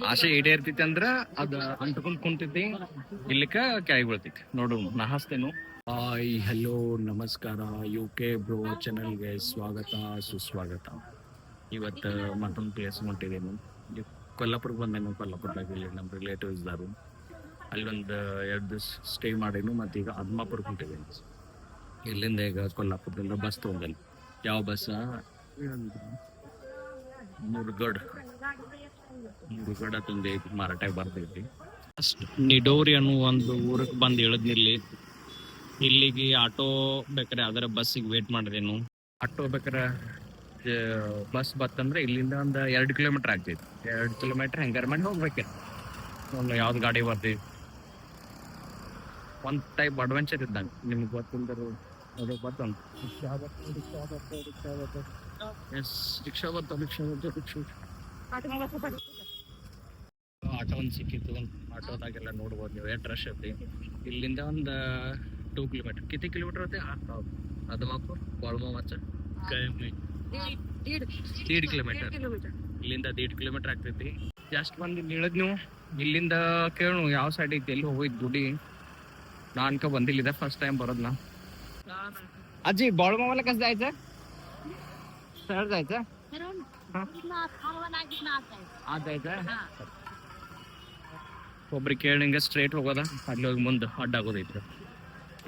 ಆಸೆ ಈಡೇರ್ತೈತಿ ಅಂದ್ರ ಅದ ಅಂಟ್ಕೊಂಡ್ ಕುಂತೈತಿ ಇಲ್ಲಿಕ ಕೆಳಗೆ ಬೀಳ್ತೈತಿ. ನೋಡು ನಾ ಹಸ್ತೇನು. ಹಾಯ್ ಹಲೋ ನಮಸ್ಕಾರ, UK ಬ್ರೋ ಚಾನಲ್ಗೆ ಸ್ವಾಗತ ಸುಸ್ವಾಗತ. ಇವತ್ತು ಮತ್ತೊಂದು ಪ್ಲೇಸ್ ಹೊಂಟಿದ್ದೇನು, ಕೊಲ್ಲಾಪುರಕ್ಕೆ ಬಂದೇನು. ಕೊಲ್ಲಾಪುರದಾಗ ಇಲ್ಲಿ ನಮ್ಮ ರಿಲೇಟಿವ್ಸ್ ಇದಾರು, ಅಲ್ಲೊಂದು 2 ದಿವಸ ಸ್ಟೇ ಮಾಡೇನು. ಮತ್ತು ಈಗ ಆದ್ಮಾಪುರಕ್ಕೆ ಹೊಂಟಿದ್ದೇನೆ. ಇಲ್ಲಿಂದ ಈಗ ಕೊಲ್ಲಾಪುರದಿಂದ ಬಸ್ ತೊಗೊಂಡೇನು. ಯಾವ ಬಸ್? ಮುರುಗಡ್ ತಂದೆ ಮಾರಾಟ ಬರ್ತೈತಿ. ಅಷ್ಟು ನಿಡೋರಿ ಅನ್ನೋ ಒಂದು ಊರಿಗೆ ಬಂದು ಇಳಿದ್ನಿಲ್ಲಿ. ಇಲ್ಲಿಗೆ ಆಟೋ ಬೇಕಾರೆ ಅದರ ಬಸ್ಸಿಗೆ ವೇಟ್ ಮಾಡಿದೇನು. ಆಟೋ ಬೇಕಾರೆ ಬಸ್ ಬತ್ತಂದ್ರೆ ಇಲ್ಲಿಂದ ಒಂದು 2 ಕಿಲೋಮೀಟರ್ ಆಗ್ತೈತಿ. 2 ಕಿಲೋಮೀಟರ್ ಹೆಂಗಾರ ಮಾಡಿ ಹೋಗ್ಬೇಕು. ಯಾವ್ದು ಗಾಡಿ ಬರ್ತೈತಿ. ಒಂದು ಟೈಪ್ ಅಡ್ವೆಂಚರ್ ಇದ್ದಂಗೆ. ನಿಮ್ಗೆ ಗೊತ್ತಿಲ್ದರು ಅದು ಬರ್ತಂತ ಆಟೋ ಒಂದು ಸಿಕ್ಕಿತ್ತು. ಆಟೋದಾಗೆಲ್ಲ ನೋಡ್ಬೋದು ನೀವು ಎಷ್ಟು ರಶ್ ಐತಿ. ಇಲ್ಲಿಂದ ಒಂದು 2 ಕಿಲೋಮೀಟರ್. ಕಿತಿ ಕಿಲೋಮೀಟರ್ ಐತಿ ಆದ್ಮಾಪುರ ಬಾಳ್ಮ ಮಚ್ಚ 1.5 ಕಿಲೋಮೀಟರ್. ಇಲ್ಲಿಂದ 1.5 ಕಿಲೋಮೀಟರ್ ಆಗ್ತೈತಿ. ಜಾಸ್ಟ್ ಬಂದು ಇಳಿದ್ ನೀವು. ಇಲ್ಲಿಂದ ಕೇಳು ಯಾವ ಸೈಡ್ ಐತಿ, ಎಲ್ಲಿ ಹೋಗಿದ್ದು ದುಡಿ. ನಾನ್ಕ ಬಂದಿಲ್ಲಿದೆ, ಫಸ್ಟ್ ಟೈಮ್ बरोद ना. आजी बाळूमामाला कसं जायचं? सरळ जायचं? आज जायचं. ಒಬ್ರಿಗೆ ಕೇಳಿಂಗ ಸ್ಟ್ರೇಟ್ ಹೋಗೋದ, ಅಲ್ಲಿ ಹೋಗಿ ಮುಂದೆ ಅಡ್ಡಾಗೋದೈತ್ರಿ.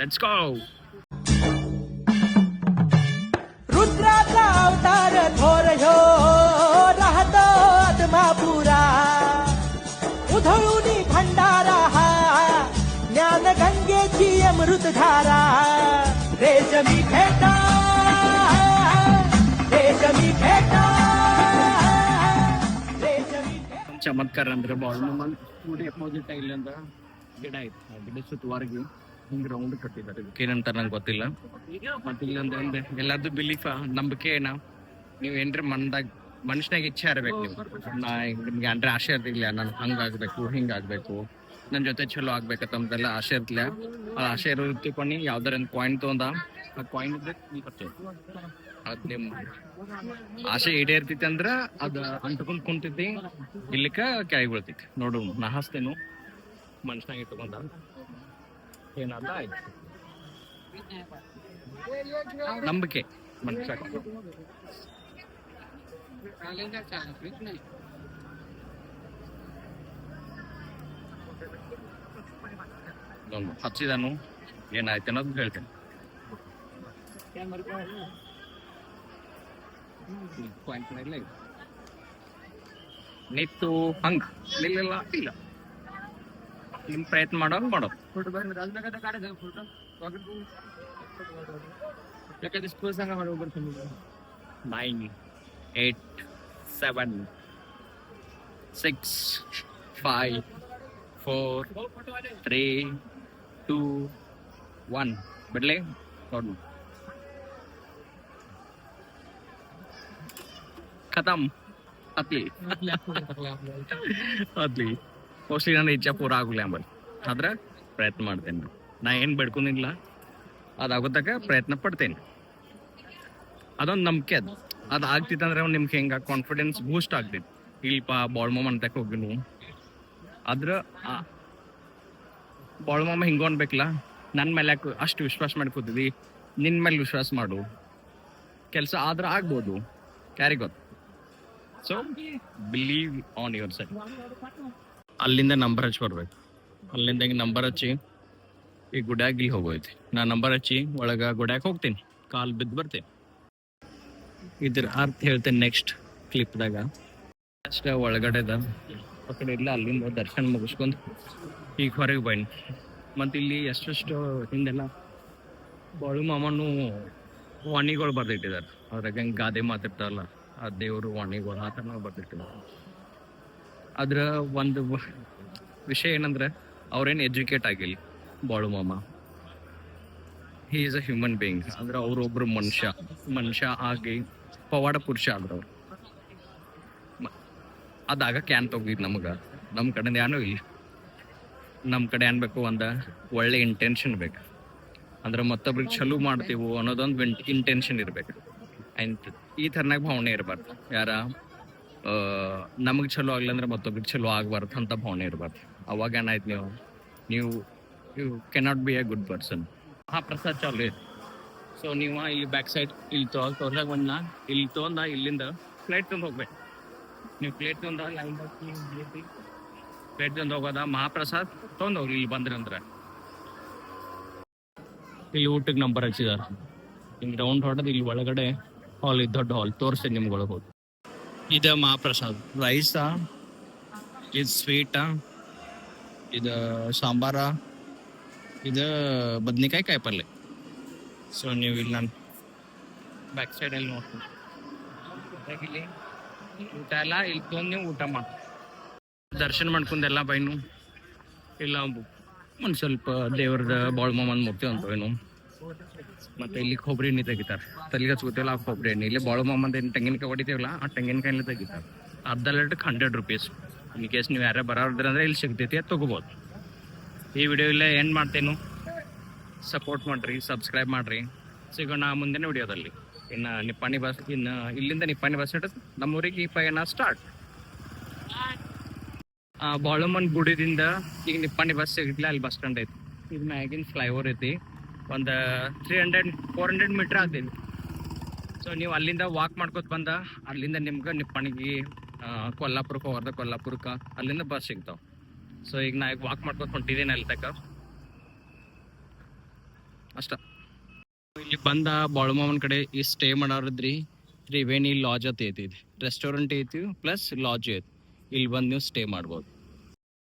Let's go. रुद्राचा अवतार थोर ह्यो राहतो आत्मापुरा, उधळूनी भंडारा हा ज्ञान गंगेची अमृत धारा. रेशमी भेटा रेशमी भेटा रेशमी ಚಮತ್ಕಾರ ಅಂದ್ರೆ ಬಾಳ್ಮಮ್ಮ ಗುಡಿ ಅಪೋಸಿಟ್ ಇಲ್ಲಿಂದ ಗಿಡ ಐತಿ. ಆ ಗಿಡ ಸುತ್ತವರೆಗೆ ಹಿಂಗೆ ರೌಂಡ್ ಕಟ್ಟಿದ್ದಾರೆ. ಏನಂತ ನಂಗೆ ಗೊತ್ತಿಲ್ಲ. ಮತ್ತೆ ಇಲ್ಲೊಂದು ಎಲ್ಲಾರ್ದು ಬಿಲೀಫ್, ನಂಬಿಕೆ ಏನ, ನೀವು ಏನ್ರಿ ಮನುಷ್ಯನಾಗ ಇಚ್ಛೆ ಇರ್ಬೇಕು. ನೀವು ನಿಮ್ಗೆ ಅಂದ್ರೆ ಆಸೆ ಇರ್ತಿಲ್ಲ, ನಾನು ಹಂಗಾಗ್ಬೇಕು ಹಿಂಗಾಗ್ಬೇಕು, ನನ್ನ ಜೊತೆ ಚಲೋ ಆಗ್ಬೇಕಂತೆಲ್ಲ ಆಸೆ ಇರ್ತಿಲ್ಲ. ಆ ಆಸೆ ಇರೋ ತಿಳ್ಕೊಂಡು ಯಾವ್ದಾರ ಒಂದು ಕಾಯಿನ್ ತೊಗೊಂಡ, ಆ ಕಾಯಿನ್ ಅದ್ ನಿಮ್ ಆಸೆ ಈಡೇರ್ತೈತಿ ಅಂದ್ರ ಅದ ಅಂಟ್ಕೊಂಡ್ ಕುಂತೈತಿ ಇಲ್ಲಿಕ ಕೆಳಗೆ ಬೀಳ್ತೈತಿ. ನೋಡು ನಾ ಹಸ್ತೇನು. ಮನುಷ್ಯನಾಗ ಇಟ್ಕೊಂಡ ಏನಾದ ಆಯ್ತು. ನಂಬಿಕೆ ಮನುಷ್ಯ ಹಚ್ಚಿದನು. ಏನಾಯ್ತು ಅನ್ನೋದು ಹೇಳ್ತೇನೆ. ನಿತ್ತು ಹಂಗ ನಿಲ್ಲ ಇಲ್ಲ, ನಿಮ್ ಪ್ರಯತ್ನ ಮಾಡೋದು 9, 8, 7, 6, 5, 4, 3, 2, 1 ಬಿಡ್ಲಿ. ನೋಡು ಖತಮ್. ಹತ್ಲಿ ಮೋಸ್ಟ್ಲಿ ನನ್ನ ಇಚ್ಛೆ ಪೂರ ಆಗುಲ್ಲ ಅಂಬಲ್ಲಿ. ಆದ್ರೆ ಪ್ರಯತ್ನ ಮಾಡ್ತೇನೆ. ನಾ ಏನು ಬೆಡ್ಕೊಂಡಿಲ್ಲ, ಅದಾಗೋತಕ್ಕ ಪ್ರಯತ್ನ ಪಡ್ತೇನೆ. ಅದೊಂದು ನಂಬಿಕೆ. ಅದು ಆಗ್ತಿತ್ತಂದ್ರೆ ನಿಮ್ಗೆ ಹೆಂಗ ಕಾನ್ಫಿಡೆನ್ಸ್ ಬೂಸ್ಟ್ ಆಗ್ತೈತಿ. ಇಲ್ಪ ಬಾಳ್ಮಮ್ಮ ಅಂತಕ್ಕೆ ಹೋಗಿನು ಆದ್ರ ಬಾಳ್ಮಮ್ಮ ಹಿಂಗ ಅನ್ಬೇಕಲ್ಲ, ನನ್ನ ಮೇಲೆ ಯಾಕೆ ಅಷ್ಟು ವಿಶ್ವಾಸ ಮಾಡ್ಕೋತಿದ್ವಿ. ನಿನ್ನ ಮೇಲೆ ವಿಶ್ವಾಸ ಮಾಡು, ಕೆಲಸ ಆದ್ರೆ ಆಗ್ಬೋದು, ಕ್ಯಾರಿ ಗೊತ್ತು. So believe on your self. ಅಲ್ಲಿಂದ ನಂಬರ್ ಹಚ್ಚಿ ಬರ್ಬೇಕು. ಅಲ್ಲಿಂದ ಹಿಂಗೆ ನಂಬರ್ ಹಚ್ಚಿ ಈ ಗುಡ್ಯಾಗ ಇಲ್ಲಿ ಹೋಗೋಯ್ತಿ. ನಾ ನಂಬರ್ ಹಚ್ಚಿ ಒಳಗೆ ಗುಡ್ಯಾಗ ಹೋಗ್ತೀನಿ, ಕಾಲು ಬಿದ್ದು ಬರ್ತೇನೆ. ಇದ್ರ ಅರ್ಥ ಹೇಳ್ತೇನೆ ನೆಕ್ಸ್ಟ್ ಕ್ಲಿಪ್ದಾಗ. ಅಷ್ಟೇ ಒಳಗಡೆದ ಆ ಕಡೆ ಇಲ್ಲ, ಅಲ್ಲಿಂದ ದರ್ಶನ ಮುಗಿಸ್ಕೊಂಡು ಈಗ ಹೊರಗೆ ಬನ್ನಿ. ಮತ್ತು ಇಲ್ಲಿ ಎಷ್ಟೆಷ್ಟು ಹಿಂದೆಲ್ಲ ಬಾಳೂಮಾಮನು ವಾಣಿಗಳು ಬರ್ದಿಟ್ಟಿದ್ದಾರೆ. ಅದ್ರಾಗ ಹೆಂಗೆ ಗಾದೆ ಮಾತಿರ್ತಾರಲ್ಲ, ಆ ದೇವರು ವಾಣಿಗಳು ಆ ಥರ ಬರ್ದಿಟ್ಟಿದ್ದಾರೆ. ಅದ್ರ ಒಂದು ವಿಷಯ ಏನಂದ್ರೆ, ಅವ್ರೇನು ಎಜುಕೇಟ್ ಆಗಿಲ್ಲ Balumama. He is a human being. ಅಂದ್ರೆ ಅವರೊಬ್ರು ಮನುಷ್ಯ ಆಗಿ ಪವಾಡ ಪುರುಷ ಆದ್ರೆ ಅವ್ರು. ಅದಾಗ ಕ್ಯಾನ್ ತೊಗಿದ್ ನಮ್ಗೆ. ನಮ್ಮ ಕಡೆಯಿಂದ ಏನೂ ಇಲ್ಲ. ನಮ್ಮ ಕಡೆ ಏನ್ಬೇಕು, ಒಂದು ಒಳ್ಳೆ ಇಂಟೆನ್ಷನ್ ಬೇಕು. ಅಂದ್ರೆ ಮತ್ತೊಬ್ರಿಗೆ ಚಲೋ ಮಾಡ್ತೀವೋ ಅನ್ನೋದೊಂದು ಇಂಟೆನ್ಷನ್ ಇರ್ಬೇಕು. ಆ್ಯಂಡ್ ಈ ಥರನಾಗ ಭಾವನೆ ಇರಬಾರ್ದು. ಯಾರ ನಮಗೆ ಚಲೋ ಆಗ್ಲಂದ್ರೆ ಮತ್ತೊಬ್ರಿಗೆ ಚಲೋ ಆಗ್ಬಾರ್ದು ಅಂತ ಭಾವನೆ ಇರ್ಬಾರ್ದು. ಅವಾಗ ಏನಾಯ್ತು ನೀವು you cannot be a good person. Prasad ಚಾಲು ಇದೆ. ಸೊ ನೀವು ಇಲ್ಲಿ ಬ್ಯಾಕ್ ಸೈಡ್ ಇಲ್ಲಿ ತೋರ್ಸಾಗ ಬಂದ ಇಲ್ಲಿ ತೊಗೊಂಡ ಇಲ್ಲಿಂದ ಫ್ಲೈಟ್ ತೊಗೊಂಡು ಹೋಗ್ಬೇಕು. ನೀವು ಪ್ಲೇಟ್ ತೊಗೊಂಡ ಲೈನ್ ಪ್ಲೇಟ್ ತೊಗೊಂಡು ಹೋಗೋದ ಮಹಾಪ್ರಸಾದ್ ತೊಗೊಂಡು ಹೋಗ್ರಿ. ಇಲ್ಲಿ ಬಂದ್ರಿ ಅಂದ್ರೆ ಇಲ್ಲಿ ಊಟಕ್ಕೆ ನಂಬರ್ ಹಚ್ಚಿದಾರೆ. ಹಿಂಗೆ ರೌಂಡ್ ಹೊಡೆದು ಇಲ್ಲಿ ಒಳಗಡೆ ಹಾಲ್ ಇದೆ, ದೊಡ್ಡ ಹಾಲ್ ತೋರಿಸ್ತೀನಿ ನಿಮ್ಗೆ ಒಳಗೆ ಹೋಗಿ. ಇದು ಮಹಾಪ್ರಸಾದ್ ರೈಸಾ, ಇದು ಸ್ವೀಟಾ, ಇದು ಸಾಂಬಾರ, ಇದು ಬದ್ನಿಕಾಯಿ ಕಾಯಿ ಪಲ್ಯ. ಸೊ ನೀವು ಇಲ್ಲಿ ನಾನು ಬ್ಯಾಕ್ ಸೈಡಲ್ಲಿ ನೋಡ್ತೀನಿ. ಇಲ್ಲಿ ಊಟ ಎಲ್ಲ ಇಲ್ಲಿ ತೊಗೊಂಡು ನೀವು ಊಟ ಮಾಡಿ ದರ್ಶನ ಮಾಡ್ಕೊಂಡೆಲ್ಲ ಬೈನು ಇಲ್ಲ ಒಂದು ಸ್ವಲ್ಪ ದೇವ್ರದ ಬಾಳ್ಮಮ್ಮನ ಮೂರ್ತಿ ಅಂತವೇನು. ಮತ್ತು ಇಲ್ಲಿ ಕೊಬ್ಬರಿ ಎಣ್ಣೆ ತೆಗಿತಾರೆ. ತಲೆಗೆ ಹಚ್ಕೋತೀವಲ್ಲ ಆ ಕೊಬ್ಬರಿ ಎಣ್ಣೆ. ಇಲ್ಲಿ ಬಾಳ್ಮಮ್ಮಂದ ಏನು ತೆಂಗಿನಕಾಯಿ ಹೊಡಿತೀವಲ್ಲ ಆ ತೆಂಗಿನಕಾಯಿಲ್ಲ ತೆಗಿತಾರೆ. ಅರ್ಧ ಲೀಟ್ರಿಗೆ 100 rupees. ಇನ್ ಕೇಸ್ ನೀವು ಯಾರೇ ಬರೋದ್ರೆ ಅಂದರೆ ಇಲ್ಲಿ ಸಿಗ್ತೈತಿ, ಅದು ತೊಗೋಬೋದು. ಈ ವಿಡಿಯೋ ಇಲ್ಲೇ ಏನು ಮಾಡ್ತೇನು, ಸಪೋರ್ಟ್ ಮಾಡಿರಿ, ಸಬ್ಸ್ಕ್ರೈಬ್ ಮಾಡಿರಿ. ಸಿಗೋಣ ಮುಂದಿನ ವಿಡಿಯೋದಲ್ಲಿ. ಇನ್ನು ನಿಪ್ಪಾಣಿ ಬಸ್, ಇನ್ನು ಇಲ್ಲಿಂದ ನಿಪ್ಪಾಣಿ ಬಸ್ ಹಿಡಿದು ನಮ್ಮೂರಿಗೆ ಈ ಪಯಣ ಸ್ಟಾರ್ಟ್. ಬಾಳಮ್ಮನ ಗುಡಿದಿಂದ ಈಗ ನಿಪ್ಪಾಣಿ ಬಸ್ ಸಿಗಲಿಲ್ಲ, ಅಲ್ಲಿ ಬಸ್ ಸ್ಟ್ಯಾಂಡ್ ಐತಿ. ಈಗ ಮ್ಯಾಗಿನ ಫ್ಲೈಓವರ್ ಐತಿ. ಒಂದು 300-400 ಮೀಟ್ರ್ ಆಗ್ತೈತಿ. ಸೊ ನೀವು ಅಲ್ಲಿಂದ ವಾಕ್ ಮಾಡ್ಕೊತ ಬಂದ ಅಲ್ಲಿಂದ ನಿಮ್ಗೆ ನಿಪ್ಪಾಣಿಗೆ ಕೊಲ್ಲಾಪುರಕ್ಕೆ ಹೋಗೋದ, ಕೊಲ್ಲಾಪುರಕ್ಕೆ ಅಲ್ಲಿಂದ ಬಸ್ ಸಿಗ್ತಾವೆ. ಸೊ ಈಗ ನಾ ಈಗ ವಾಕ್ ಮಾಡ್ಕೊತ ಹೊಂಟಿದ್ದೀನಿ ಅಲ್ಲಿ ತನಕ ಅಷ್ಟ. ಇಲ್ಲಿ ಬಂದ ಬಾಳುಮಮ್ಮನ ಕಡೆ ಈ ಸ್ಟೇ ಮಾಡೋರಿದ್ರಿ ತ್ರಿವೇಣಿ ಲಾಜ್ ಅಂತ ಐತಿ. ರೆಸ್ಟೋರೆಂಟ್ ಐತಿ ಪ್ಲಸ್ ಲಾಜ್ ಐತಿ. ಇಲ್ಲಿ ಬಂದು ನೀವು ಸ್ಟೇ ಮಾಡ್ಬೋದು.